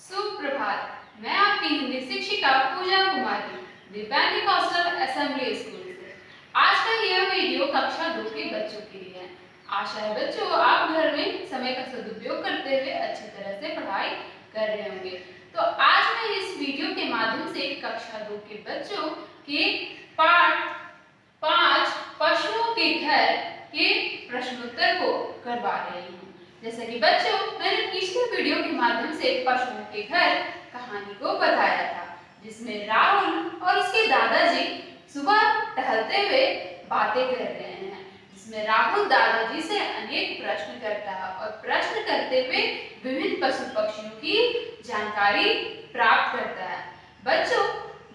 सुप्रभात। मैं आपकी हिंदी शिक्षिका पूजा कुमारी दिव्यांग कौशल असेंबली स्कूल से। आज का यह वीडियो कक्षा 2 के बच्चों के लिए है। आशा है बच्चों आप घर में समय का सदुपयोग करते हुए अच्छी तरह से पढ़ाई कर रहे होंगे। तो आज मैं इस वीडियो के माध्यम से कक्षा 2 के बच्चों के पाठ 5 पशुओं के घर के प्रश्नोत्तर को करवा रही हूँ। जैसे कि बच्चों मैंने पिछले वीडियो के माध्यम से पशुओं के घर कहानी को बताया था, जिसमें राहुल और उसके दादाजी सुबह टहलते हुए बातें कर रहे हैं, जिसमें राहुल दादाजी से अनेक प्रश्न करता है और प्रश्न करते हुए विभिन्न पशु पक्षियों की जानकारी प्राप्त करता है। बच्चों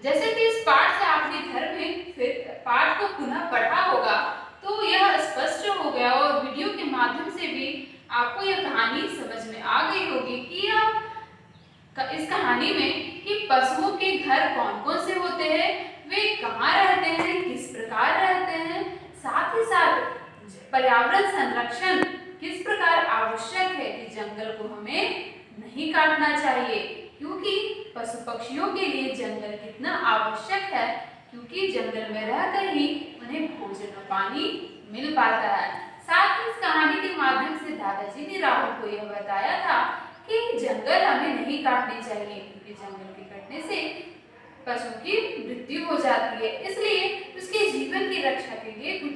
जैसे कि इस पाठ से आपने घर में फिर पाठ को पुनः पढ़ा होगा तो यह स्पष्ट हो गया और वीडियो के माध्यम से भी आपको यह कहानी समझ में आ गई होगी कि इस कहानी में कि पशुओं के घर कौन कौन से होते हैं, वे कहाँ रहते हैं, किस प्रकार रहते हैं, साथ ही साथ पर्यावरण संरक्षण किस प्रकार आवश्यक है कि जंगल को हमें नहीं काटना चाहिए, क्योंकि पशु पक्षियों के लिए जंगल कितना आवश्यक है, क्योंकि जंगल में रहकर ही उन्हें भोजन और पानी मिल पाता है। साथ ही इस कहानी के माध्यम से दादाजी ने राहुल को यह बताया था कि जंगल हमें नहीं काटने चाहिए, क्योंकि जंगल के कटने से पशु की मृत्यु हो जाती है, इसलिए उसके जीवन की रक्षा के लिए कुछ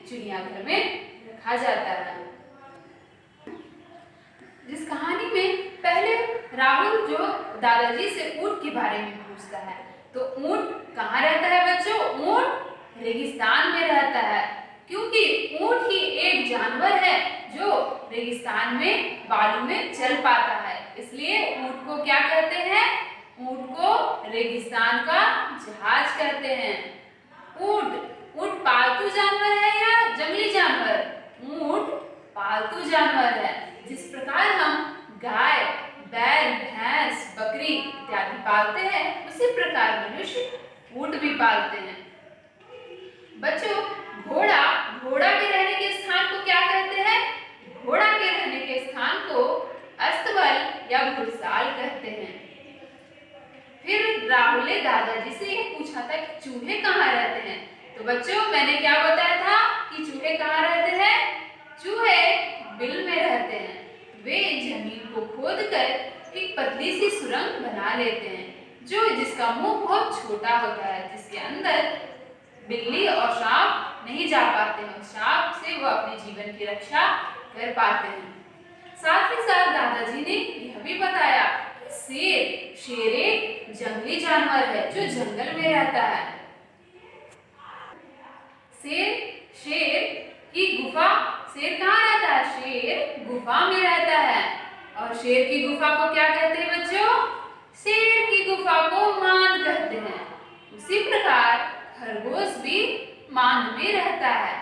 चिड़ियाघर में रखा जाता है। जिस कहानी में पहले राहुल जो दादाजी से ऊंट के बारे में पूछता है, तो ऊंट कहाँ रहता है बच्चों? ऊंट रेगिस्तान में रहता है, क्योंकि ऊंट ही एक जानवर है जो रेगिस्तान में बालू में चल पाता है, इसलिए ऊंट को क्या कहते हैं? ऊंट को रेगिस्तान का जहाज कहते हैं। ऊंट पालतू जानवर है या जंगली जानवर? ऊंट पालतू जानवर है। जिस प्रकार हम गाय, बैल, भैंस, बकरी इत्यादि पालते हैं, उसी प्रकार मनुष्य ऊंट भी पालते हैं। बच्चों घोड़ा के रहने के स्थान को क्या कहते हैं? घोड़ा के रहने के स्थान को अस्तबल या घुड़साल कहते हैं। फिर राहुल ने दादाजी से यह पूछा था कि चूहे कहाँ रहते हैं, तो बच्चों मैंने क्या बताया था कि चूहे कहाँ रहते हैं? चूहे बिल में रहते हैं। वे जमीन को खोदकर एक पतली सी सुरंग बना लेते हैं, जिसका मुंह बहुत छोटा होता है, जिसके अंदर बिल्ली और सांप नहीं जा पाते हैं, सांप से वो अपने जीवन की रक्षा कर पाते हैं। साथ ही साथ दादाजी ने यह भी बताया कि शेर एक जंगली जानवर है जो जंगल में रहता है। शेर कहाँ रहता है? शेर गुफा में रहता है, और शेर की गुफा को क्या कहते हैं बच्चों? शेर की गुफा को मांद कहते हैं। उसी प्रकार खरगोश भी मांद में रहता है।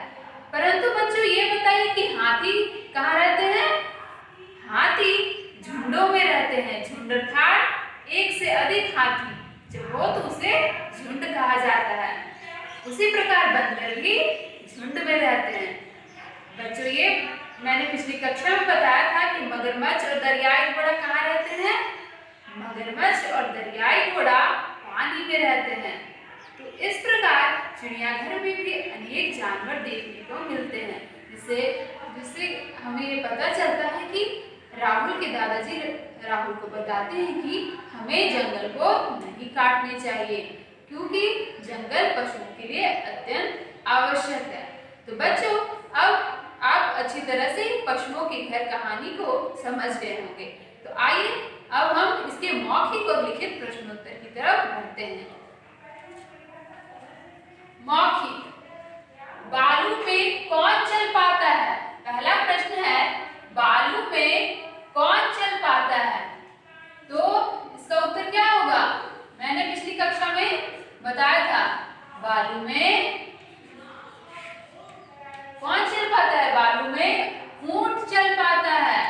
परंतु बच्चों ये बताइए कि हाथी कहाँ रहते हैं? हाथी झुंडों में रहते हैं। झुंड अर्थात एक से अधिक हाथी जब हो तो उसे झुंड कहा जाता है। उसी प्रकार बंदर भी झुंड में रहते हैं। बच्चों ये मैंने पिछली कक्षा में बताया था कि मगरमच्छ और दरियाई घोड़ा कहाँ रहते हैं? मगरमच्छ और दरियाई घोड़ा पानी में रहते हैं। तो इस प्रकार चिड़ियाघर में भी अनेक जानवर देखने को मिलते हैं, जिससे हमें ये पता चलता है कि राहुल के दादाजी राहुल को बताते हैं कि हमें जंगल को नहीं काटने चाहिए, क्योंकि जंगल पशुओं के लिए अत्यंत आवश्यक है। तो बच्चों अब आप अच्छी तरह से पशुओं के घर कहानी को समझ गए होंगे। तो आइए अब हम इसके मौखिक और लिखित प्रश्नोत्तर की तरफ बढ़ते हैं। मौखिक, बालू में कौन चल पाता है? पहला प्रश्न है बालू में कौन चल पाता है? तो इसका उत्तर क्या होगा? मैंने पिछली कक्षा में बताया था बालू में कौन चल पाता है? बालू में ऊंट चल पाता है।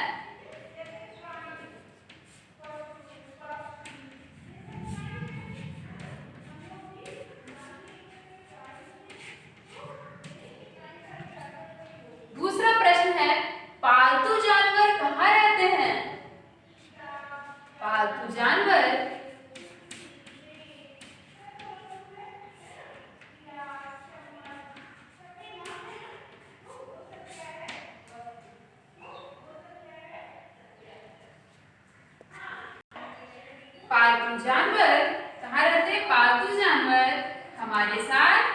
दूसरा प्रश्न है पालतू जानवर कहाँ रहते हैं? जानवर कहाँ रहते हैं? पालतू जानवर हमारे साथ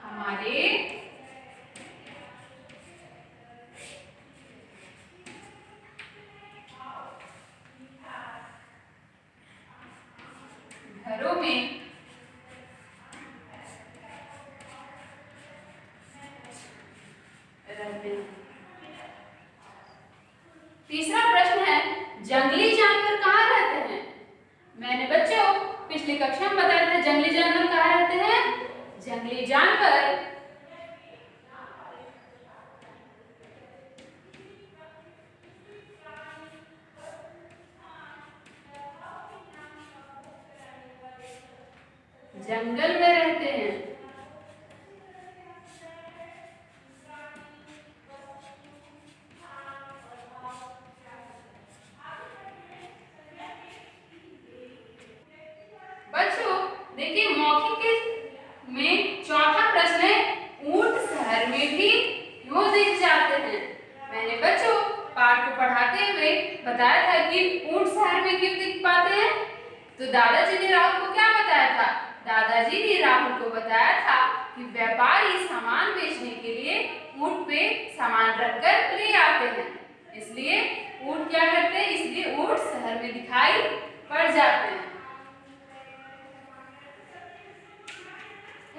हमारे घरों में रहते हैं। तीसरा प्रश्न है, जंगली जानवर कहाँ रहते हैं? मैंने बच्चों पिछली कक्षा में बताया था जंगली जानवर कहाँ रहते हैं? जंगली जानवर जंगल में रहते हैं। बच्चों देखिए मौखिक में चौथा प्रश्न है, ऊंट शहर में भी क्यों दिख जाते हैं? मैंने बच्चों पाठ को पढ़ाते हुए बताया था कि ऊंट शहर में क्यों दिख पाते हैं। तो दादाजी ने राहुल को क्या बताया था? दादाजी ने राहुल को बताया था कि व्यापारी सामान बेचने के लिए ऊंट पे सामान रखकर ले आते हैं, इसलिए ऊंट क्या करते हैं? इसलिए ऊंट शहर में दिखाई पड़ जाते हैं।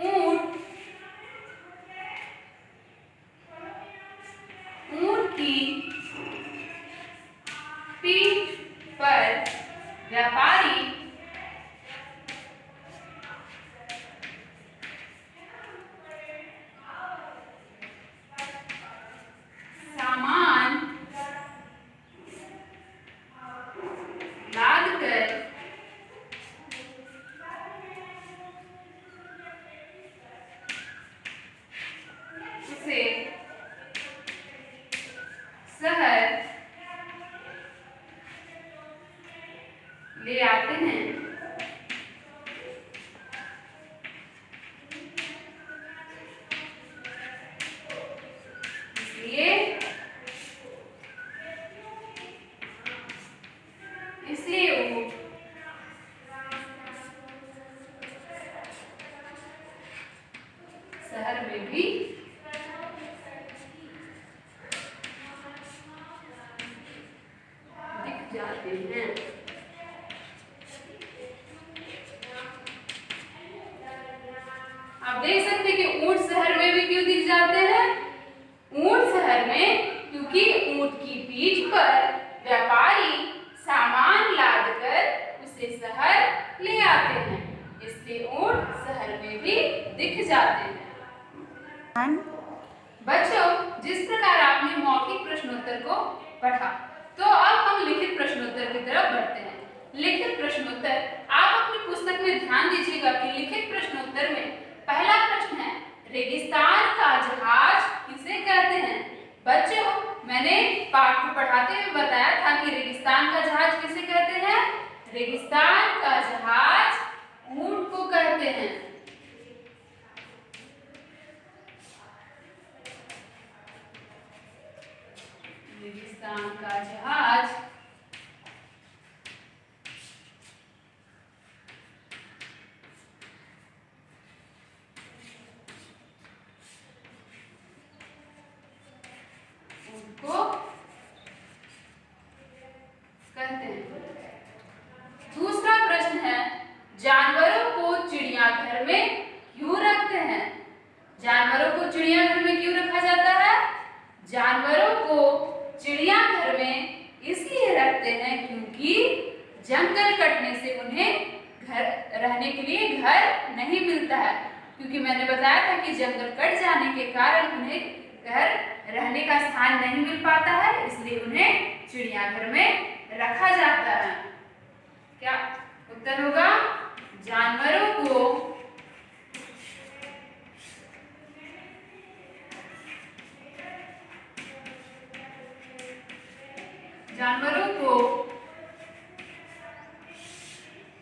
ऊंट की पीठ पर व्यापारी सामान लादकर उसे शहर ले आते हैं। इसलिए ऊंट शहर में भी दिख जाते हैं। आप देख सकते हैं कि ऊंट शहर में भी क्यों दिख जाते हैं? ऊंट शहर में क्योंकि ऊंट की पीठ पर व्यापारी सामान लादकर उसे शहर ले आते हैं, इसलिए ऊंट शहर में भी दिख जाते हैं। बच्चों जिस प्रकार आपने मौखिक प्रश्नोत्तर को पढ़ा, तो अब हम लिखित प्रश्नोत्तर की तरफ बढ़ते हैं। लिखित प्रश्नोत्तर आप अपनी पुस्तक में ध्यान दीजिएगा कि लिखित प्रश्नोत्तर में पहला प्रश्न है, रेगिस्तान का जहाज किसे कहते हैं? बच्चों मैंने पाठ को पढ़ाते हुए बताया था कि रेगिस्तान का जहाज किसे कहते हैं? रेगिस्तान का जहाज ऊंट को कहते हैं। रेगिस्तान का जहाज को कहते हैं। दूसरा प्रश्न है, जानवरों को चिड़ियाघर में क्यों रखते हैं? जानवरों को चिड़ियाघर में क्यों रखा जाता है? जानवरों को चिड़ियाघर में इसलिए रखते हैं क्योंकि जंगल कटने से उन्हें घर रहने के लिए घर नहीं मिलता है। क्योंकि मैंने बताया था कि जंगल कट जाने के कारण उन्हें घर रहने का स्थान नहीं मिल पाता है, इसलिए उन्हें चिड़ियाघर में रखा जाता है। क्या उत्तर होगा? जानवरों को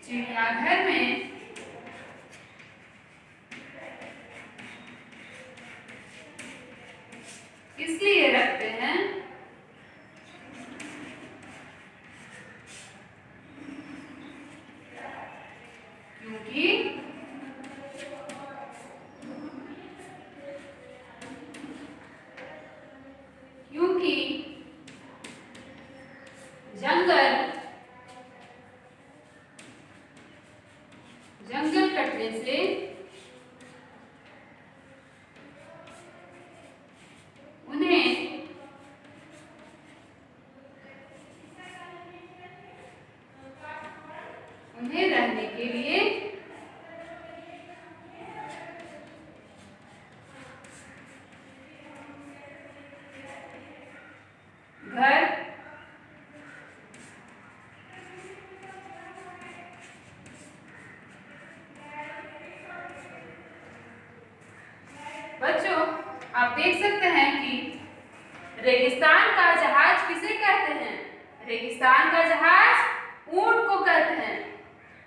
चिड़ियाघर में इसलिए सकते हैं क्योंकि जंगल कटने से उन्हें रहने के लिए घर बच्चों, आप देख सकते हैं कि रेगिस्तान का जहाज किसे कहते हैं? रेगिस्तान का जहाज ऊंट को कहते हैं।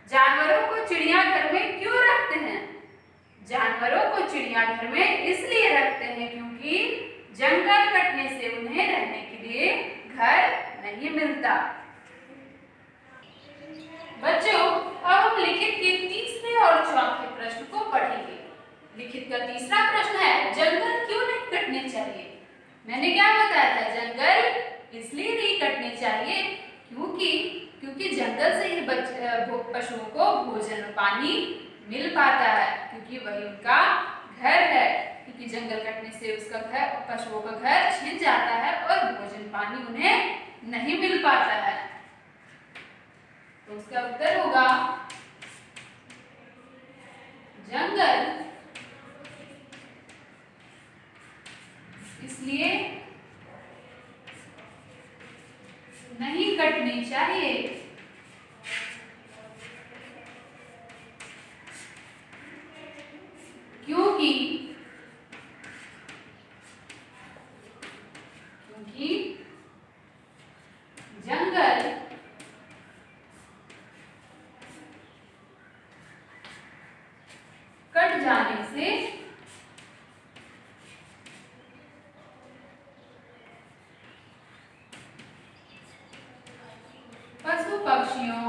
जानवरों को चिड़ियाघर में क्यों रखते हैं? जानवरों को चिड़ियाघर में इसलिए रखते हैं क्योंकि जंगल कटने से उन्हें रहने के लिए घर नहीं मिलता। बच्चों, अब हम लिखित के तीसरे और चौथे प्रश्न को पढ़ेंगे। लिखित का तीसरा प्रश्न है, जंगल क्यों नहीं कटने चाहिए? मैंने क्या बताया था? जंगल इसलिए नहीं कटने चाहिए क्योंकि जंगल से ही पशुओं को भोजन और पानी मिल पाता है, क्योंकि वही उनका घर है। क्योंकि जंगल कटने से उसका घर, पशुओं का घर छिन जाता है और भोजन पानी उन्हें नहीं मिल पाता है। तो उसका उत्तर होगा जंगल इसलिए नहीं कटने चाहिए क्योंकि जंगल कट जाने से पशु पक्षियों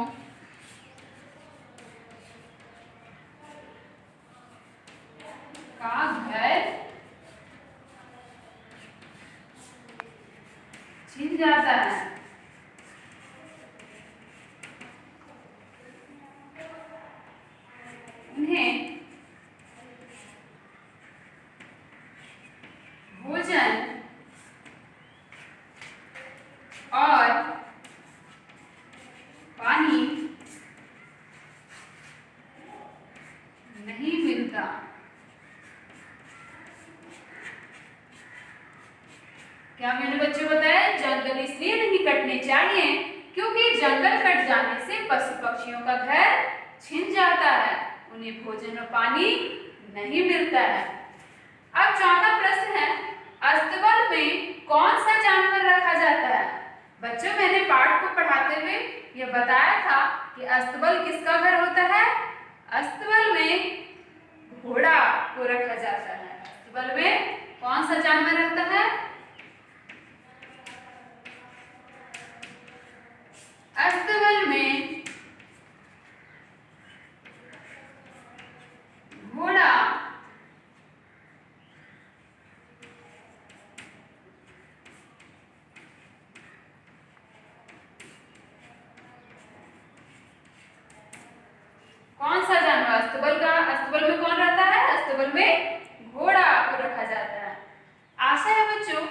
का घर छिन जाता है। उन्हें भोजन और पानी नहीं मिलता। क्या मैंने बच्चों बताया? जंगल इसलिए नहीं कटने चाहिए क्योंकि जंगल कट जाने से पशु पक्षियों का घर छिन जाता है, उन्हें भोजन और पानी नहीं मिलता है। अब चौथा प्रश्न है, अस्तबल में कौन सा जानवर रखा जाता है? बच्चों, मैंने पाठ को पढ़ाते हुए यह बताया था कि अस्तबल किसका घर होता है? अस्तबल में घोड़ा को रखा जाता है। अस्तबल में कौन सा जानवर रहता है? अस्तबल में घोड़ा कौन सा जानवर? अस्तबल में कौन रहता है? अस्तबल में घोड़ा को रखा जाता है। आशा है बच्चों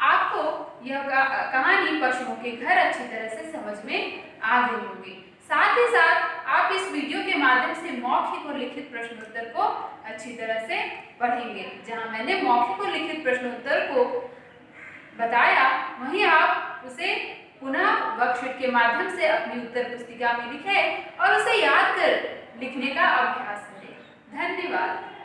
आपको यह कहानी पशुओं के घर अच्छी तरह से समझ में आ गई होगी। साथ ही साथ आप इस वीडियो के माध्यम से मौखिक और लिखित प्रश्नोत्तर को अच्छी तरह से पढ़ेंगे। जहां मैंने मौखिक और लिखित प्रश्नोत्तर को बताया, वहीं आप उसे पुनः वर्कशीट के माध्यम से अपनी उत्तर पुस्तिका में लिखें और उसे याद कर लिखने का अभ्यास करें। धन्यवाद।